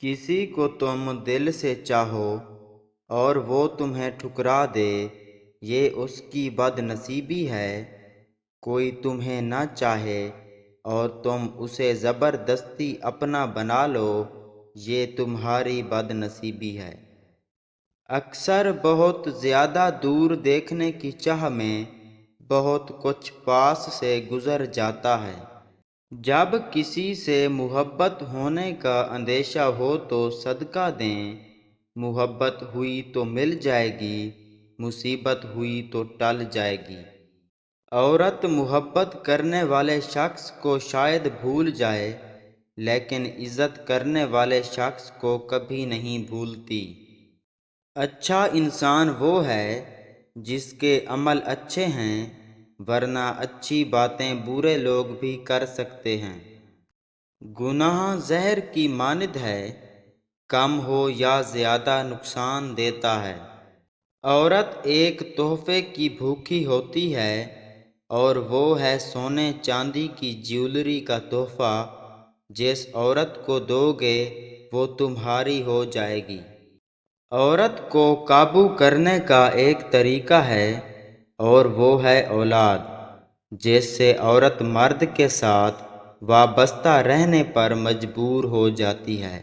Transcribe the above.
کسی کو تم دل سے چاہو اور وہ تمہیں ٹھکرا دے، یہ اس کی بد نصیبی ہے۔ کوئی تمہیں نہ چاہے اور تم اسے زبردستی اپنا بنا لو، یہ تمہاری بد نصیبی ہے۔ اکثر بہت زیادہ دور دیکھنے کی چاہ میں بہت کچھ پاس سے گزر جاتا ہے۔ جب کسی سے محبت ہونے کا اندیشہ ہو تو صدقہ دیں، محبت ہوئی تو مل جائے گی، مصیبت ہوئی تو ٹل جائے گی۔ عورت محبت کرنے والے شخص کو شاید بھول جائے، لیکن عزت کرنے والے شخص کو کبھی نہیں بھولتی۔ اچھا انسان وہ ہے جس کے عمل اچھے ہیں، ورنہ اچھی باتیں برے لوگ بھی کر سکتے ہیں۔ گناہ زہر کی مانند ہے، کم ہو یا زیادہ نقصان دیتا ہے۔ عورت ایک تحفے کی بھوکی ہوتی ہے، اور وہ ہے سونے چاندی کی جیولری کا تحفہ۔ جس عورت کو دو گے وہ تمہاری ہو جائے گی۔ عورت کو قابو کرنے کا ایک طریقہ ہے، اور وہ ہے اولاد، جس سے عورت مرد کے ساتھ وابستہ رہنے پر مجبور ہو جاتی ہے۔